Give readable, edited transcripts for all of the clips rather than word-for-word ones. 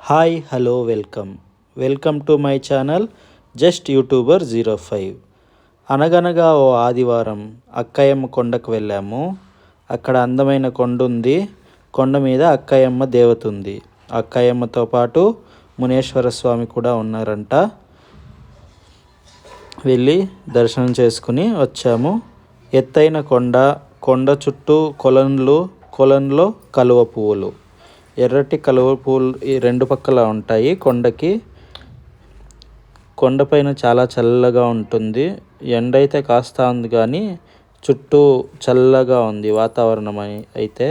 Hi hello welcome to my channel just YouTuber 05. అనగనగా ఓ ఆదివారం అక్కయమ్మ కొండకు వెళ్ళాము. అక్కడ అందమైన కొండ ఉంది. కొండ మీద అక్కయమ్మ దేవత ఉంది. అక్కయమ్మతో పాటు మునేశ్వర స్వామి కూడా ఉన్నారంట. వెళ్ళి దర్శనం చేసుకుని వచ్చాము. ఎత్తైన కొండ చుట్టూ కొలన్లో కలువ పువ్వులు, ఎర్రటి కలువ పువ్వులు ఈ రెండు పక్కల ఉంటాయి. కొండపైన చాలా చల్లగా ఉంటుంది. ఎండ అయితే కాస్తా ఉంది కానీ చుట్టూ చల్లగా ఉంది వాతావరణం. అయితే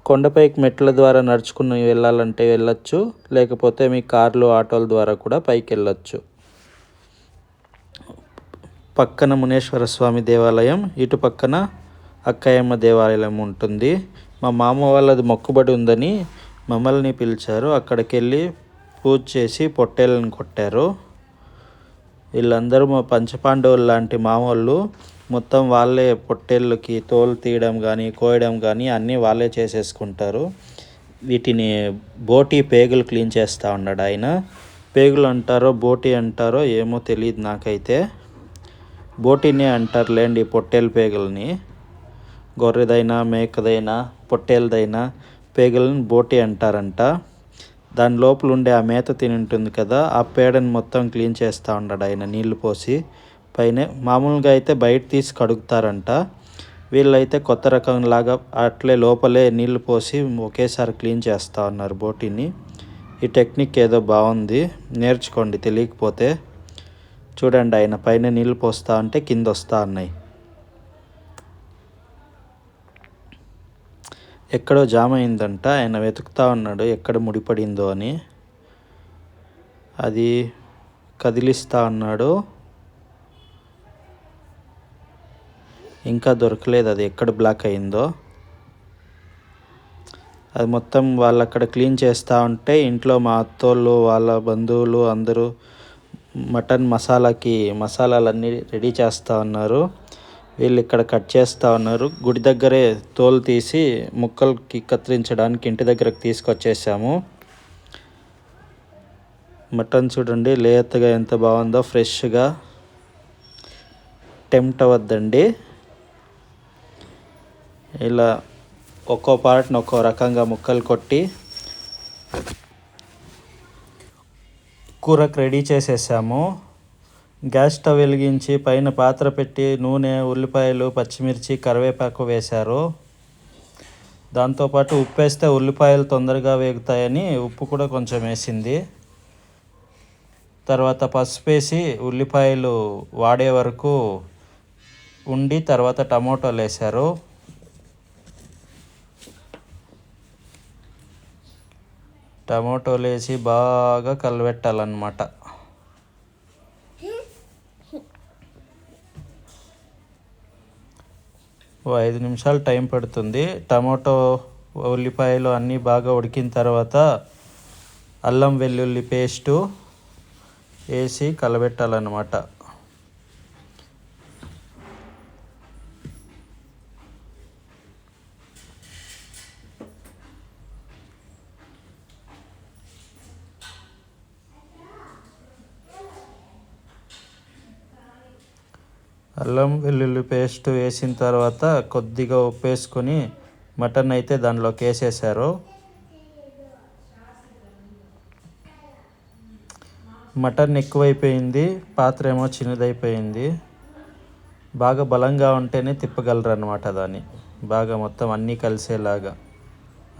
కొండపైకి మెట్ల ద్వారా నడుచుకుని వెళ్ళాలంటే వెళ్ళొచ్చు, లేకపోతే మీ కార్లు ఆటోల ద్వారా కూడా పైకి వెళ్ళొచ్చు. పక్కన మునేశ్వర స్వామి దేవాలయం, ఇటు పక్కన అక్కయమ్మ దేవాలయం ఉంటుంది. మా మామ వాళ్ళది మొక్కుబడి ఉందని మమ్మల్ని పిలిచారు. అక్కడికి వెళ్ళి పూజ చేసి పొట్టేళ్ళని కొట్టారు. వీళ్ళందరూ మా పంచపాండవులు లాంటి మామూళ్ళు. మొత్తం వాళ్ళే పొట్టేళ్ళకి తోలు తీయడం కానీ కోయడం కానీ అన్నీ వాళ్ళే చేసేసుకుంటారు. వీటిని బోటి పేగులు క్లీన్ చేస్తూ ఉన్నాడు ఆయన. పేగులు అంటారో బోటి అంటారో ఏమో తెలియదు నాకైతే. బోటినే అంటారు లేండి పొట్టేళ్ళ పేగులని. గొర్రెదైనా మేకదైనా పొట్టేలదైనా పేగులను బోటి అంటారంట. దాని లోపల ఉండే ఆ మేత తిని ఉంటుంది కదా, ఆ పేడని మొత్తం క్లీన్ చేస్తూ ఉన్నాడు ఆయన నీళ్లు పోసి. పైన మామూలుగా అయితే బయట తీసి కడుగుతారంట. వీళ్ళైతే కొత్త రకం లాగా అట్లే లోపలే నీళ్లు పోసి ఒకేసారి క్లీన్ చేస్తూ ఉన్నారు బోటిని. ఈ టెక్నిక్ ఏదో బాగుంది, నేర్చుకోండి తెలియకపోతే. చూడండి ఆయన పైన నీళ్లు పోస్తూ ఉంటే కింద వస్తూ ఉన్నాయి. ఎక్కడో జామ్ అయిందంట, ఆయన వెతుకుతూ ఉన్నాడు ఎక్కడ ముడిపడిందో అని. అది కదిలిస్తూ ఉన్నాడు, ఇంకా దొరకలేదు అది ఎక్కడ బ్లాక్ అయిందో. అది మొత్తం వాళ్ళు అక్కడ క్లీన్ చేస్తూ ఉంటే ఇంట్లో మా అత్తోళ్ళు వాళ్ళ బంధువులు అందరూ మటన్ మసాలాలన్నీ రెడీ చేస్తూ ఉన్నారు. వీళ్ళు ఇక్కడ కట్ చేస్తూ ఉన్నారు. గుడి దగ్గరే తోలు తీసి ముక్కలకి కత్తిరించడానికి ఇంటి దగ్గరకు తీసుకొచ్చేసాము. మటన్ చూడండి లేతగా ఎంత బాగుందో, ఫ్రెష్గా. టెంప్ట్ అవ్వద్దండి. ఇలా ఒక్కో పార్ట్ని ఒక్కో రకంగా ముక్కలు కొట్టి కూరకు రెడీ చేసేసాము. గ్యాస్ స్టవ్ వెలిగించి పైన పాత్ర పెట్టి నూనె, ఉల్లిపాయలు, పచ్చిమిర్చి, కరివేపాకు వేశారు. దాంతోపాటు ఉప్పు వేస్తే ఉల్లిపాయలు తొందరగా వేగుతాయని ఉప్పు కూడా కొంచెం వేసింది. తర్వాత పసుపు వేసి ఉల్లిపాయలు వాడే వరకు ఉండి తర్వాత టమోటాలు వేశారు. టమోటాలు వేసి బాగా కలబెట్టాలన్నమాట. ఓ 5 నిమిషాలు టైం పడుతుంది. టమాటో, ఉల్లిపాయలు అన్నీ బాగా ఉడికిన తర్వాత అల్లం వెల్లుల్లి పేస్టు వేసి కలబెట్టాలన్నమాట. అల్లం వెల్లుల్లి పేస్ట్ వేసిన తర్వాత కొద్దిగా ఉప్పు వేసుకొని మటన్ అయితే దానిలోకి వేసేసారు. మటన్ ఎక్కువైపోయింది, పాత్ర ఏమో చిన్నదైపోయింది. బాగా బలంగా ఉంటేనే తిప్పగలరు అన్నమాట దాన్ని. బాగా మొత్తం అన్నీ కలిసేలాగా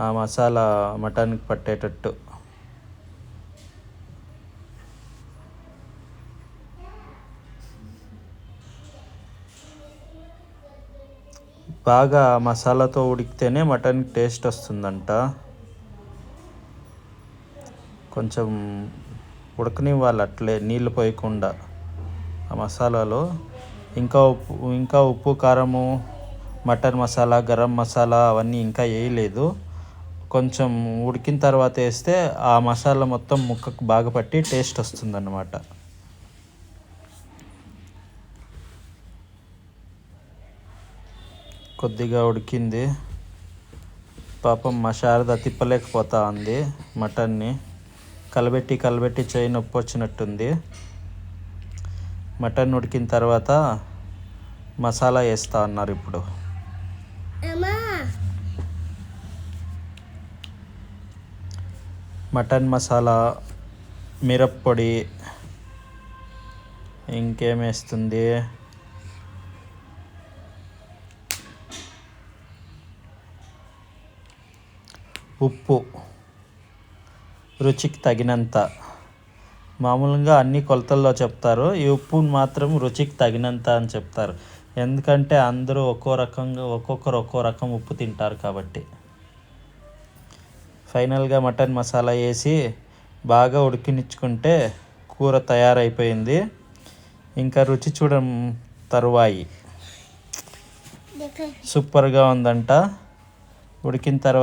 ఆ మసాలా మటన్కి పట్టేటట్టు. బాగా మసాలాతో ఉడికితేనే మటన్కి టేస్ట్ వస్తుందంట. కొంచెం ఉడకనివ్వాలి అట్లే నీళ్ళు పోయకుండా ఆ మసాలాలో. ఇంకా ఉప్పు కారము, మటన్ మసాలా, గరం మసాలా అవన్నీ ఇంకా వేయలేదు. కొంచెం ఉడికిన తర్వాత వేస్తే ఆ మసాలా మొత్తం ముక్కకు బాగా పట్టి టేస్ట్ వస్తుందన్నమాట. కొద్దిగా ఉడికింది. పాపం మా శారద తిప్పలేకపోతా ఉంది మటన్ని. కలబెట్టి చేయి నొప్పి వచ్చినట్టుంది. మటన్ ఉడికిన తర్వాత మసాలా వేస్తా అన్నారు. ఇప్పుడు మటన్ మసాలా, మిరప్పొడి, ఇంకేం వేస్తుంది, ఉప్పు రుచికి తగినంత. మామూలుగా అన్ని కొలతల్లో చెప్తారు, ఈ ఉప్పుని మాత్రం రుచికి తగినంత అని చెప్తారు. ఎందుకంటే అందరూ ఒక్కొక్కరు ఒక్కో రకం ఉప్పు తింటారు కాబట్టి. ఫైనల్గా మటన్ మసాలా వేసి బాగా ఉడికించుకుంటే కూర తయారైపోయింది. ఇంకా రుచి చూడడం తరువాయి. సూపర్గా ఉందంట. ఉడికిన తర్వాత